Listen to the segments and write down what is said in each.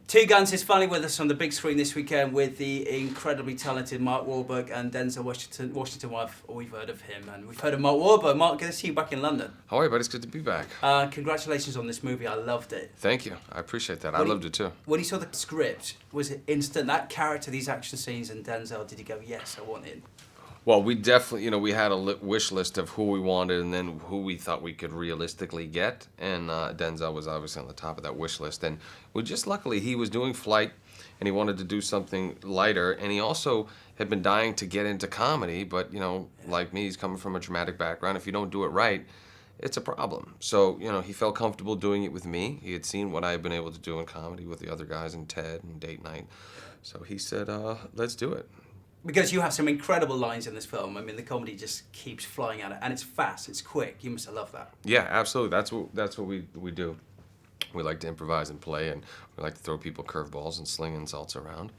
Two Guns is finally with us on the big screen this weekend with the incredibly talented Mark Wahlberg and Denzel Washington. We've heard of him, and we've heard of Mark Wahlberg. Mark, good to see you back in London. How are you, buddy? It's good to be back. Congratulations on this movie. I loved it. Thank you. I appreciate that. I loved it too. When you saw the script, was it instant? That character, these action scenes, and Denzel, did you go, yes, I want in? Well, we definitely, we had a wish list of who we wanted and then who we thought we could realistically get. And Denzel was obviously on the top of that wish list. And we just luckily, he was doing Flight and he wanted to do something lighter. And he also had been dying to get into comedy. But, like me, he's coming from a dramatic background. If you don't do it right, it's a problem. So, he felt comfortable doing it with me. He had seen what I had been able to do in comedy with the other guys in Ted and Date Night. So he said, let's do it. Because you have some incredible lines in this film. I mean, the comedy just keeps flying at it, and it's fast, it's quick. You must have loved that. Yeah, absolutely. That's what we do. We like to improvise and play, and we like to throw people curveballs and sling insults around.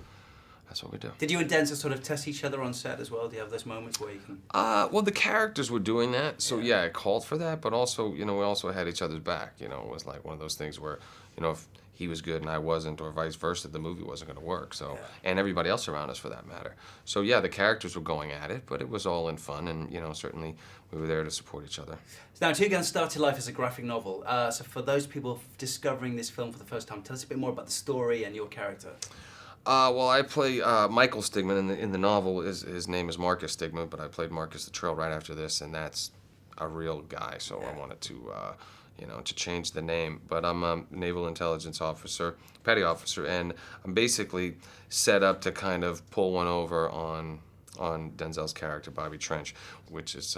That's what we do. Did you and Denzel sort of test each other on set as well? Do you have those moments where you can... Well, the characters were doing that, so yeah, it called for that, but also, we also had each other's back. It was like one of those things where, if he was good and I wasn't, or vice versa, the movie wasn't going to work. So, and everybody else around us for that matter. So yeah, the characters were going at it, but it was all in fun, and certainly we were there to support each other. Now, Two Guns started life as a graphic novel. So for those people discovering this film for the first time, tell us a bit more about the story and your character. Well, I play Michael Stigman in the novel. His name is Marcus Stigman, but I played Marcus the Trail right after this, and that's a real guy. So I wanted to. To change the name. But I'm a naval intelligence officer, petty officer, and I'm basically set up to kind of pull one over on Denzel's character, Bobby Trench, which is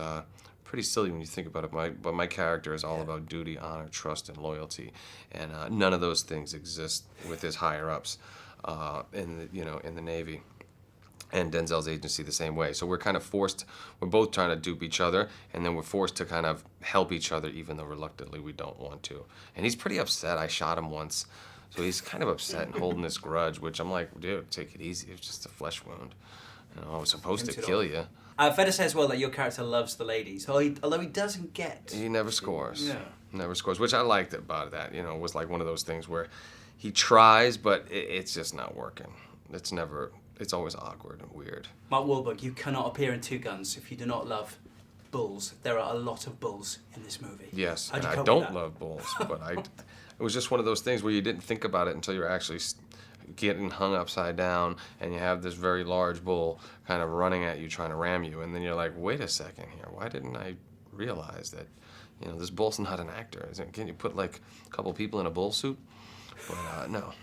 pretty silly when you think about it. But my character is all about duty, honor, trust, and loyalty, and none of those things exist with his higher ups in the Navy. And Denzel's agency the same way. So we're kind of forced, we're both trying to dupe each other, and then we're forced to kind of help each other, even though reluctantly we don't want to. And he's pretty upset. I shot him once, so he's kind of upset and holding this grudge, which I'm like, dude, take it easy. It's just a flesh wound. I was supposed to kill you. Fair to say as well that your character loves the ladies, although he doesn't get... He never scores. Yeah. Never scores, which I liked about that. It was like one of those things where he tries, but it's just not working. It's always awkward and weird. Mark Wahlberg, you cannot appear in Two Guns if you do not love bulls. There are a lot of bulls in this movie. Yes, and I don't love bulls, but it was just one of those things where you didn't think about it until you're actually getting hung upside down, and you have this very large bull kind of running at you, trying to ram you, and then you're like, wait a second here, why didn't I realize that, this bull's not an actor? Can you put like a couple people in a bull suit? But no.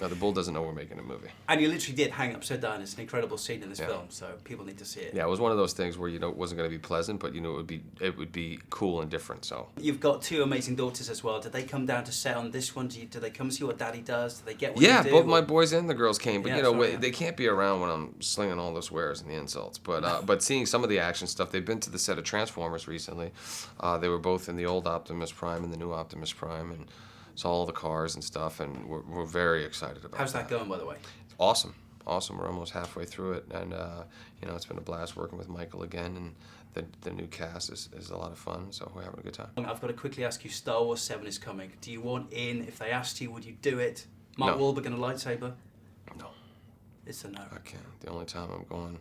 No, the bull doesn't know we're making a movie. And you literally did hang upside down. It's an incredible scene in this film, so people need to see it. Yeah, it was one of those things where it wasn't going to be pleasant, but it would be cool and different. So you've got two amazing daughters as well. Did they come down to set on this one? Do they come see what Daddy does? Do they get what you do? Yeah, both my boys and the girls came, but they can't be around when I'm slinging all the swears and the insults. But but seeing some of the action stuff, they've been to the set of Transformers recently. They were both in the old Optimus Prime and the new Optimus Prime, and saw all the cars and stuff, and we're very excited about it. How's that going, by the way? Awesome. We're almost halfway through it, and it's been a blast working with Michael again, and the new cast is a lot of fun, so we're having a good time. I've got to quickly ask you, Star Wars 7 is coming. Do you want in? If they asked you, would you do it? Mark Wahlberg and a lightsaber? No. It's a no. I can't. The only time I'm going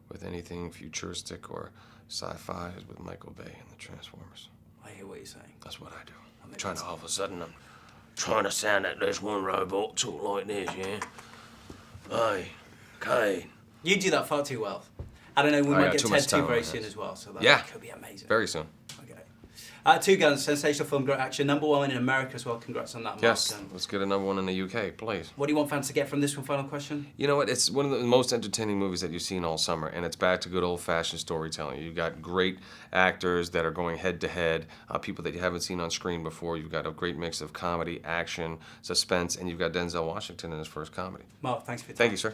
with anything futuristic or sci-fi is with Michael Bay and the Transformers. I hear what you're saying. That's what I do. I'm trying to all of a sudden trying to sound that there's one robot talk like this, yeah? Hey, Kane. You do that far too well. I don't know, we might get Ted 2 very soon as well, so that could be amazing. Very soon. Okay. Two Guns, sensational film, great action, #1 in America as well. Congrats on that, Mark. Yes, let's get a #1 in the UK, please. What do you want fans to get from this one? Final question? You know what? It's one of the most entertaining movies that you've seen all summer, and it's back to good old-fashioned storytelling. You've got great actors that are going head-to-head, people that you haven't seen on screen before. You've got a great mix of comedy, action, suspense, and you've got Denzel Washington in his first comedy. Mark, thanks for your time. Thank you, sir.